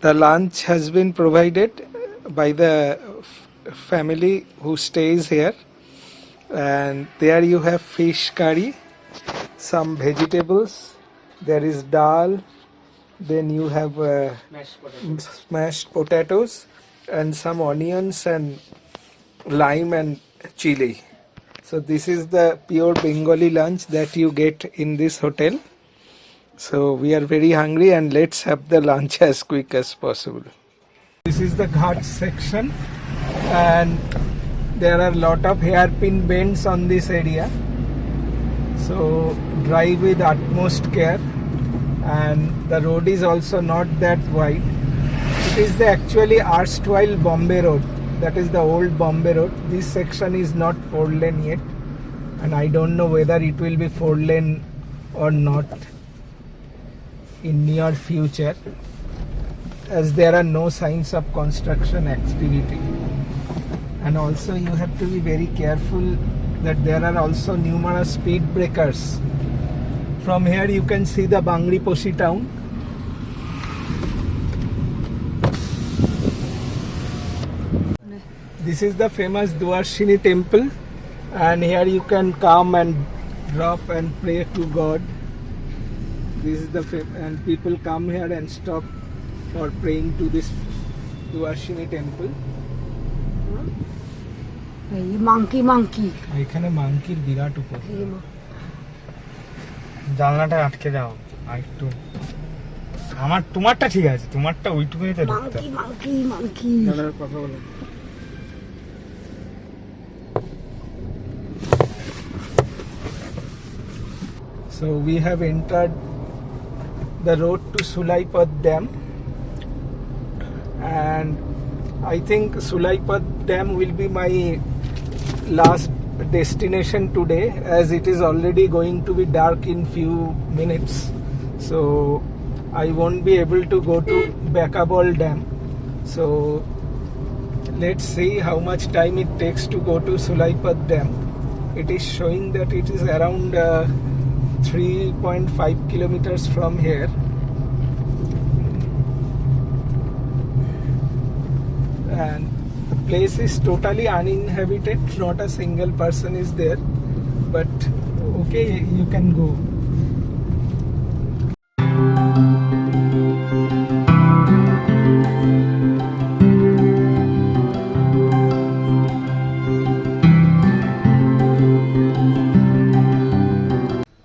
The lunch has been provided by the family who stays here, and there you have fish curry, some vegetables, there is dal, then you have smashed potatoes and some onions and lime and chili. So this is the pure Bengali lunch that you get in this hotel. So we are very hungry and let's have the lunch as quick as possible. This is the Ghat section, and there are a lot of hairpin bends on this area. So drive with utmost care, and the road is also not that wide. It is the actually erstwhile Bombay Road. That is the old Bombay Road. This section is not 4-lane yet, and I don't know whether it will be 4-lane or not in near future, as there are no signs of construction activity. And also you have to be very careful that there are also numerous speed breakers. From here you can see the Bangri Poshi town. This is the famous Dwarshini temple, and here you can come and drop and pray to God. This is the and people come here and stop for praying to this Dwarshini temple. Monkey এখানে মাংকির বিরাট উপর। জানলাটা আটকে দাও আর একটু। আমার তোমারটা ঠিক আছে, তোমারটা ওইটুকুই তো ঢুকতে। মাংকি কথা বলো। So we have entered the road to Sulaipad Dam, and I think Sulaipad Dam will be my last destination today, as it is already going to be dark in few minutes. So I won't be able to go to Bakabal Dam. So let's see how much time it takes to go to Sulaipad Dam. It is showing that it is around 3.5 kilometers from here. And the place is totally uninhabited, not a single person is there, but okay, you can go.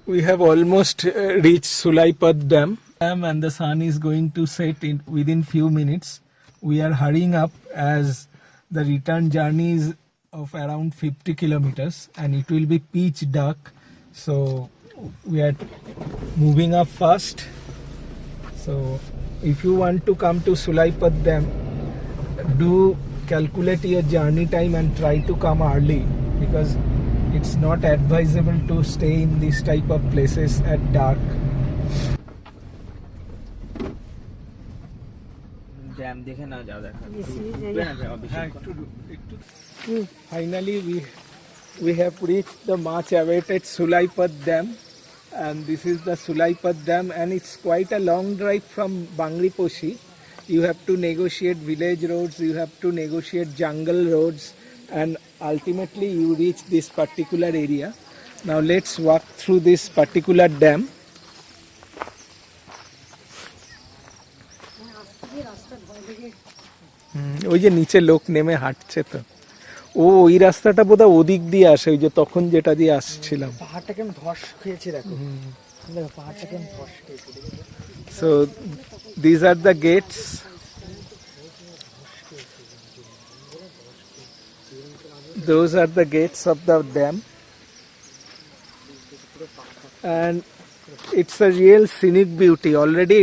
We have almost reached Sulaipad Dam, and the sun is going to set in within few minutes. We are hurrying up as the return journey is of around 50 kilometers and it will be pitch dark. So we are moving up fast. So if you want to come to Sulaipad Dam, do calculate your journey time and try to come early, because it's not advisable to stay in this type of places at dark. Dam দেখে না যাও দেখা। Finally we have reached the much awaited Sulaipad Dam, and this is the Sulaipad Dam, and it's quite a long drive from Bangri Poshi. You have to negotiate village roads, you have to negotiate jungle roads, and ultimately you reach this particular area. Now let's walk through this particular dam. ওই যে নিচে লোক নেমে হাঁটছে তো, ও ওই রাস্তাটা বোধহয় ওদিক দিয়ে আসে, ওই যে তখন যেটা দিয়ে আসছিলাম। পাহাড়টা কেমন ধস খেয়েছে দেখো, পাহাড়টা কেমন ধস খেয়েছে। So these are the gates. Those are the gates of the dam, and it's a real scenic beauty. Already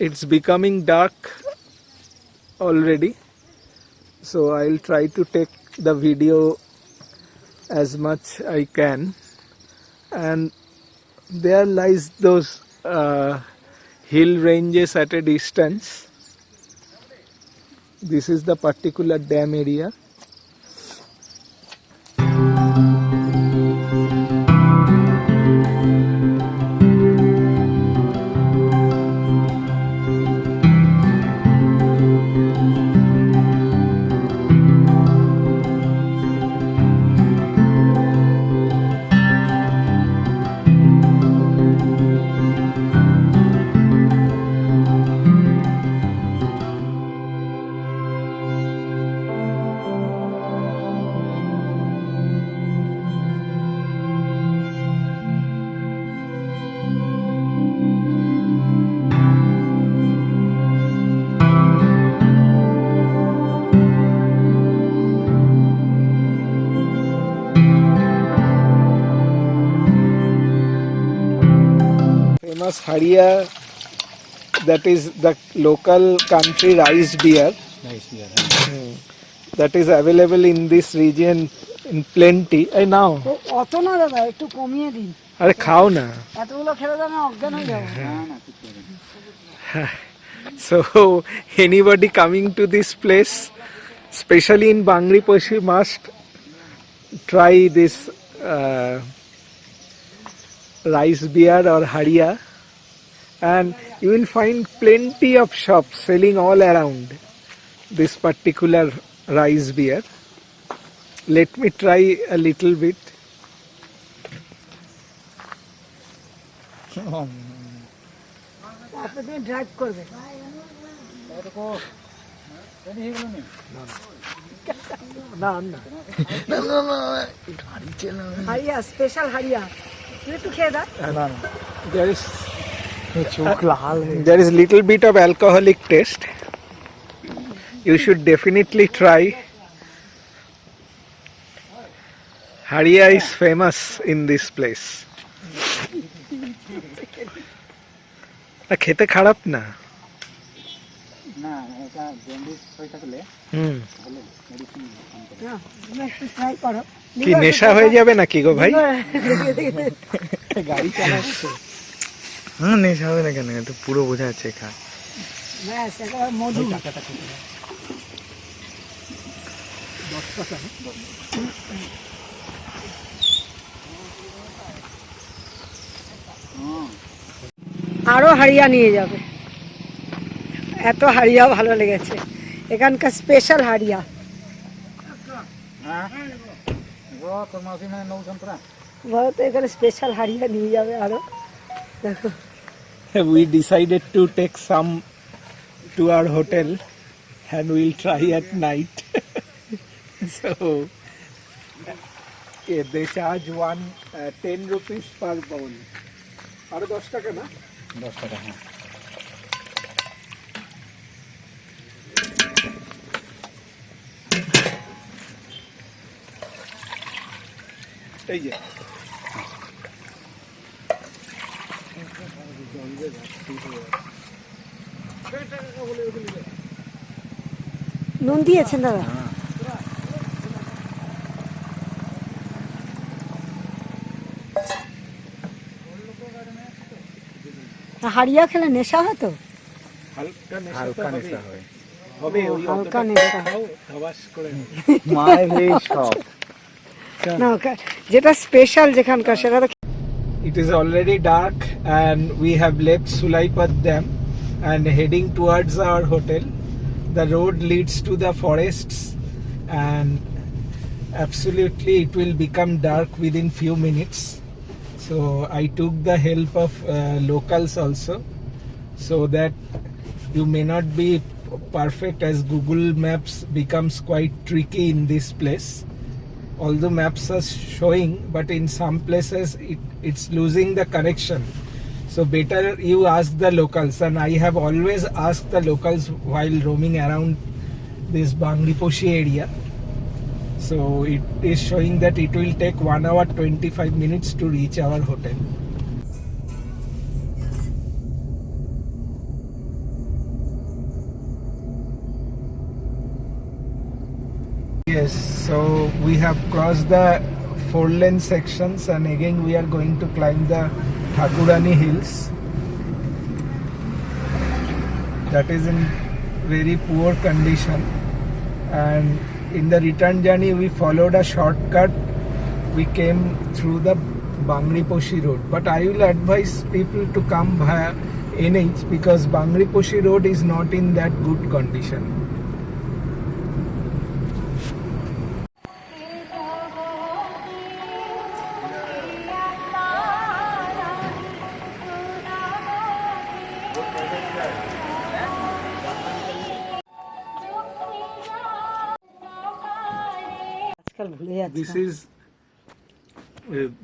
it's becoming dark already, so I'll try to take the video as much I can. And there lies those hill ranges at a distance. This is the particular dam area. Haria, that is the local country rice beer. That is available in this region in plenty. Hey, now. ও অত না দাদা একটু কমিয়ে দিন আরে খাও না। এতগুলো খেলে তো আমি অজ্ঞান হয়ে যাবো So anybody coming to this place, especially in Bangriposhi, must try this rice beer or haria, and you will find plenty of shops selling all around this particular rice beer. Let me try a little bit. আপনি তুমি drive করবে না না হারিয়া special হারিয়া তুই একটু খেয়ে দা there is চোখ লাল there is little bit of alcoholic taste. You should definitely try. Haria is famous in this place. খেতে খারাপ না। না এটা জন্ডিস হয়ে থাকলে একটু ট্রাই করো কি নেশা হয়ে যাবে নাকি গো ভাই? গাড়ি চালাচ্ছে। হ্যাঁ নেশা হবে না কেন, তো পুরো বোঝা যাচ্ছে খা। ব্যাস একেবারে মধু আরো হারিয়া নিয়ে যাবে, এত হারিয়া ভালো লেগেছে, এখানকার স্পেশাল হারিয়া। বলো তো এখানে স্পেশাল হারিয়া নিয়ে যাবে আরো। দেখো We decided to take some to our hotel and we'll try at night. So they charge 10 rupees per bowl. আরো 10 টাকা না? 10 টাকা। হ্যাঁ এই যে নুন দিয়েছেন দাদা? হারিয়া খেলে নেশা হয় তো? হালকা নেশা হয়। হবে ওই হালকা নেশা আওয়াজ করে মায়ের এই সব না, যেটা স্পেশাল যেখানকার সেটা তো। It is already dark and we have left Sulaipat Dam and heading towards our hotel. The road leads to the forests and absolutely it will become dark within few minutes. So I took the help of locals also, so that you may not be perfect, as Google Maps becomes quite tricky in this place. Although maps are showing, but in some places it's losing the connection. So better you ask the locals, and I have always asked the locals while roaming around this Bangriposhi area. So it is showing that it will take 1 hour 25 minutes to reach our hotel. Yes, so we have crossed the 4-lane sections and again we are going to climb the Thakurani Hills. That is in very poor condition, and in the return journey we followed a shortcut. We came through the Bangriposhi road, but I will advise people to come via NH because Bangriposhi road is not in that good condition. আজকাল ভুলে যাচ্ছি। This is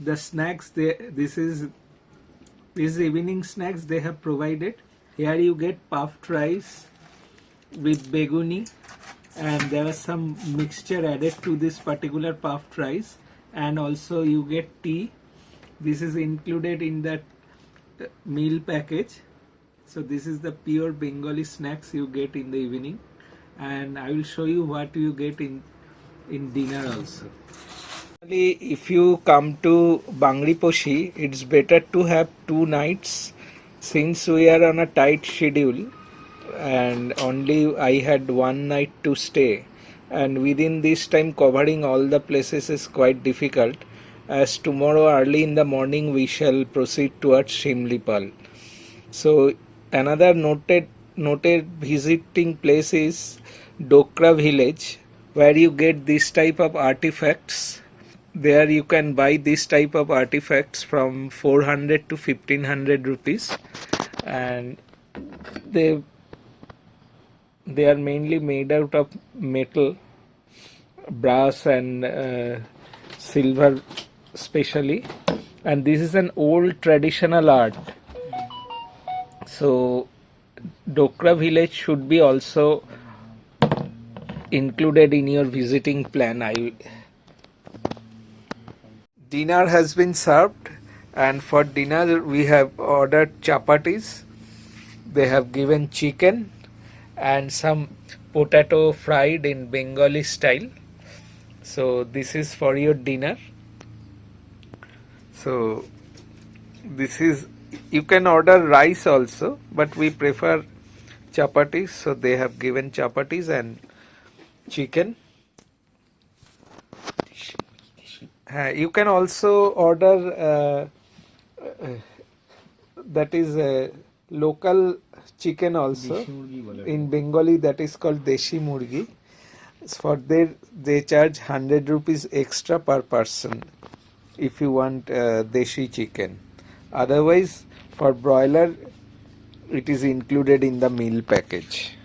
the snacks. This evening snacks they have provided. Here you get puffed rice with beguni, and there is some mixture added to this particular puffed rice, and also you get tea. This is included in that meal package. So this is the pure Bengali snacks you get in the evening, and I will show you what you get in dinner also. Normally, if you come to Bangriposhi, it's better to have 2 nights, since we are on a tight schedule and only I had 1 night to stay, and within this time covering all the places is quite difficult, as tomorrow early in the morning we shall proceed towards Shimlipal. So another noted visiting place is Dokra village, where you get this type of artifacts. There you can buy this type of artifacts from 400 to 1500 rupees, and they are mainly made out of metal, brass and silver specially, and this is an old traditional art. So Dokra village should be also included in your visiting plan. Dinner has been served, and for dinner we have ordered chapatis. They have given chicken and some potato fried in Bengali style. So this is for your dinner. So this is, you can order rice also, but we prefer chapatis, so they have given chapatis and chicken. You can also order that is a local chicken also. In Bengali that is called Deshi Murgi. For they charge 100 rupees extra per person if you want Deshi chicken. Otherwise, for broiler it is included in the meal package.